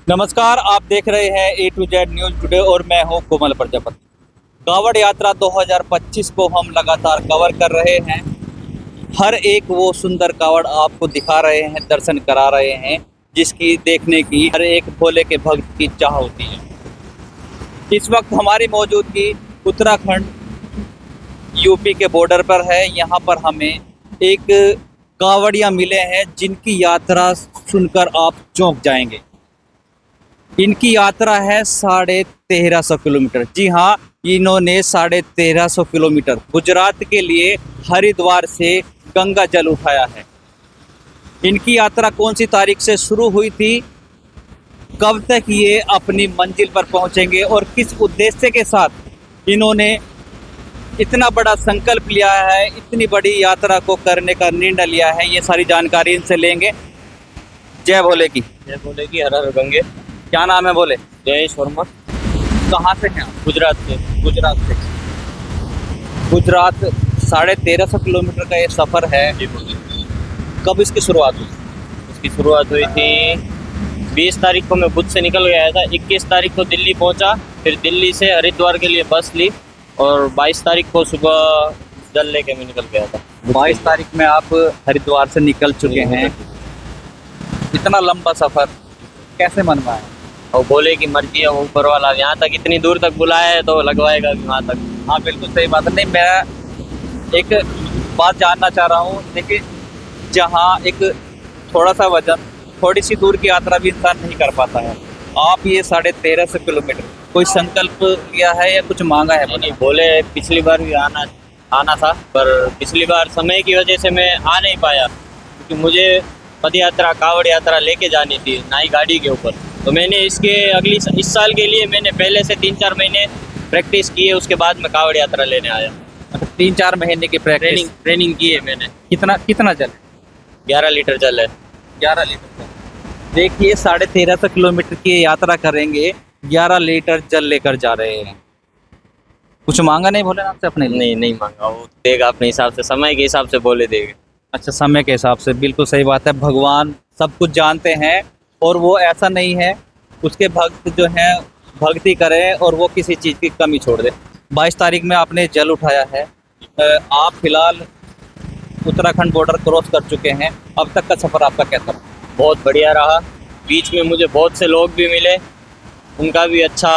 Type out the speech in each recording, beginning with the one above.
नमस्कार, आप देख रहे हैं ए टू जेड न्यूज टुडे और मैं हूं कोमल प्रजापति। कांवड़ यात्रा 2025 को हम लगातार कवर कर रहे हैं। हर एक वो सुंदर कांवड़ आपको दिखा रहे हैं, दर्शन करा रहे हैं, जिसकी देखने की हर एक भोले के भक्त की चाह होती है। इस वक्त हमारी मौजूदगी उत्तराखंड यूपी के बॉर्डर पर है। यहाँ पर हमें एक कांवड़िया मिले हैं जिनकी यात्रा सुनकर आप चौंक जाएंगे। इनकी यात्रा है 1350 किलोमीटर। जी हाँ, इन्होंने 1350 किलोमीटर गुजरात के लिए हरिद्वार से गंगा जल उठाया है। इनकी यात्रा कौन सी तारीख से शुरू हुई थी, कब तक ये अपनी मंजिल पर पहुंचेंगे और किस उद्देश्य के साथ इन्होंने इतना बड़ा संकल्प लिया है, इतनी बड़ी यात्रा को करने का निर्णय लिया है, ये सारी जानकारी इनसे लेंगे। जय भोले की। जय भोले की, हर हर गंगे। क्या नाम है बोले? जयेश वर्मा। कहाँ से हैं? गुजरात से। गुजरात से। गुजरात 1350 किलोमीटर का ये सफ़र है। जी बोले। कब इसकी शुरुआत हुई? इसकी शुरुआत हुई थी 20 तारीख को मैं खुद से निकल गया था। 21 तारीख को दिल्ली पहुंचा, फिर दिल्ली से हरिद्वार के लिए बस ली और 22 तारीख को सुबह जल लेके मैं निकल गया था। 22 तारीख में आप हरिद्वार से निकल चुके हैं। इतना लंबा सफ़र कैसे मन में आया? और भोले की मर्जी है, वो ऊपर वाला यहाँ तक इतनी दूर तक बुलाया है तो लगवाएगा भी वहाँ तक। हाँ बिल्कुल सही बात है। नहीं, मैं एक बात जानना चाह रहा हूँ। देखिए, जहाँ एक थोड़ा सा वजन, थोड़ी सी दूर की यात्रा भी इंसान नहीं कर पाता है, आप ये 1350 किलोमीटर कोई संकल्प लिया है या कुछ मांगा है? नहीं, भोले पिछली बार भी आना था, पर पिछली बार समय की वजह से मैं आ नहीं पाया, क्योंकि मुझे पद यात्रा, कांवड़ यात्रा लेके जानी थी नई गाड़ी के ऊपर। तो मैंने इस साल के लिए मैंने पहले से 3-4 महीने प्रैक्टिस की है, उसके बाद मैं कांवड़ यात्रा लेने आया। 3-4 महीने की प्रैक्टिस, ट्रेनिंग की है मैंने। कितना जल? 11 लीटर जल है। 11 लीटर। देखिए, 1350 किलोमीटर की यात्रा करेंगे, 11 लीटर जल लेकर जा रहे हैं। कुछ मांगा नहीं भोलेनाथ से अपने लिए? नहीं मांगा, वो देगा अपने हिसाब से, समय के हिसाब से बोले देगा। अच्छा, समय के हिसाब से, बिल्कुल सही बात है। भगवान सब कुछ जानते हैं और वो ऐसा नहीं है, उसके भक्त जो हैं भक्ति करें और वो किसी चीज़ की कमी छोड़ दे। 22 तारीख में आपने जल उठाया है। आप फिलहाल उत्तराखंड बॉर्डर क्रॉस कर चुके हैं। अब तक का सफ़र आपका कैसा रहा? बहुत बढ़िया रहा। बीच में मुझे बहुत से लोग भी मिले, उनका भी अच्छा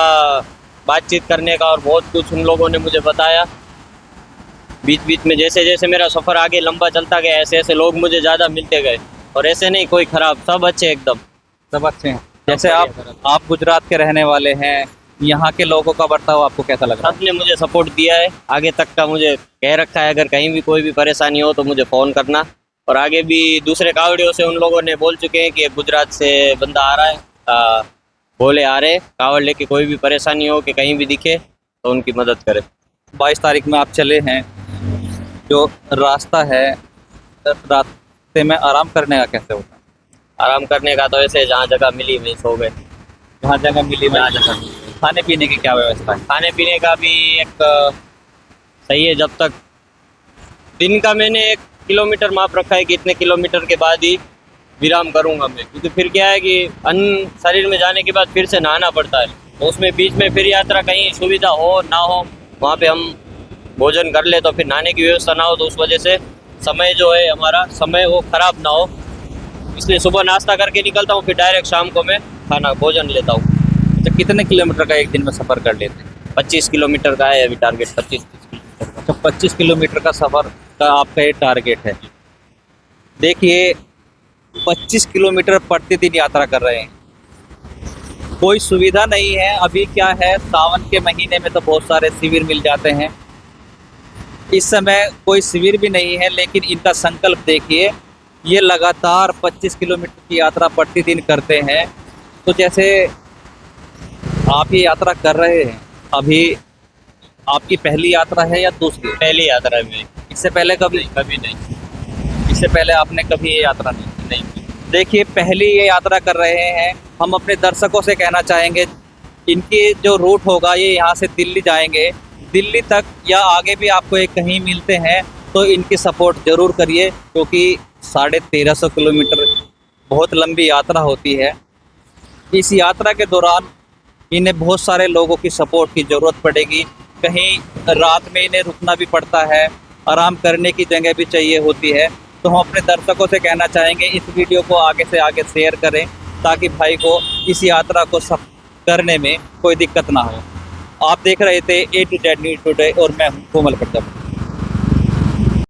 बातचीत करने का और बहुत कुछ उन लोगों ने मुझे बताया। बीच बीच में जैसे जैसे मेरा सफ़र आगे लंबा चलता गया, ऐसे ऐसे लोग मुझे ज़्यादा मिलते गए, और ऐसे नहीं कोई ख़राब, सब अच्छे, एकदम सब अच्छे हैं। जैसे आप गुजरात के रहने वाले हैं, यहाँ के लोगों का बर्ताव आपको कैसा लग रहा है? सबने मुझे सपोर्ट दिया है, आगे तक का मुझे कह रखा है, अगर कहीं भी कोई भी परेशानी हो तो मुझे फ़ोन करना। और आगे भी दूसरे कांवड़ियों से उन लोगों ने बोल चुके हैं कि गुजरात से बंदा आ रहा है, भोले आ रहे, कांवड़ लेके कोई भी परेशानी हो कि कहीं भी दिखे तो उनकी मदद करें। 22 तारीख में आप चले हैं, जो रास्ता है, रास्ते में आराम करने का कैसे होता है? आराम करने का तो ऐसे जहाँ जगह मिली वहीं सो गए। जहाँ जगह मिली जहाँ जगह खाने पीने की क्या व्यवस्था है? खाने पीने का भी एक सही है। जब तक दिन का मैंने 1 किलोमीटर माप रखा है कि इतने किलोमीटर के बाद ही विराम करूँगा मैं, क्योंकि फिर क्या है कि अन्न शरीर में जाने के बाद फिर से नहाना पड़ता है, तो उसमें बीच में फिर यात्रा कहीं सुविधा हो ना हो, वहाँ पे हम भोजन कर ले तो फिर नहाने की व्यवस्था ना हो, तो उस वजह से समय जो है हमारा समय वो ख़राब ना हो, इसलिए सुबह नाश्ता करके निकलता हूँ, फिर डायरेक्ट शाम को मैं खाना भोजन लेता हूँ। तो कितने किलोमीटर का एक दिन में सफ़र कर लेते हैं? 25 किलोमीटर का है अभी टारगेट, 25 किलोमीटर। तो 25 किलोमीटर का सफ़र का आपका ये टारगेट है। देखिए, 25 किलोमीटर प्रतिदिन यात्रा कर रहे हैं, कोई सुविधा नहीं है। अभी क्या है, सावन के महीने में तो बहुत सारे शिविर मिल जाते हैं, इस समय कोई शिविर भी नहीं है, लेकिन इनका संकल्प देखिए, ये लगातार 25 किलोमीटर की यात्रा प्रतिदिन करते हैं। तो जैसे आप ये यात्रा कर रहे हैं, अभी आपकी पहली यात्रा है या दूसरी? पहली यात्रा है मेरी। इससे पहले कभी नहीं। इससे पहले आपने कभी ये यात्रा नहीं? देखिए, पहली ये यात्रा कर रहे हैं। हम अपने दर्शकों से कहना चाहेंगे, इनकी जो रूट होगा ये यहाँ से दिल्ली जाएंगे, दिल्ली तक या आगे भी आपको एक कहीं मिलते हैं तो इनकी सपोर्ट ज़रूर करिए, क्योंकि 1350 किलोमीटर बहुत लंबी यात्रा होती है। इस यात्रा के दौरान इन्हें बहुत सारे लोगों की सपोर्ट की ज़रूरत पड़ेगी। कहीं रात में इन्हें रुकना भी पड़ता है, आराम करने की जगह भी चाहिए होती है। तो हम अपने दर्शकों से कहना चाहेंगे इस वीडियो को आगे से आगे शेयर करें, ताकि भाई को इस यात्रा को सब करने में कोई दिक्कत ना हो। आप देख रहे थे A to Z news today और मैं हूँ कोमल प्रजापति।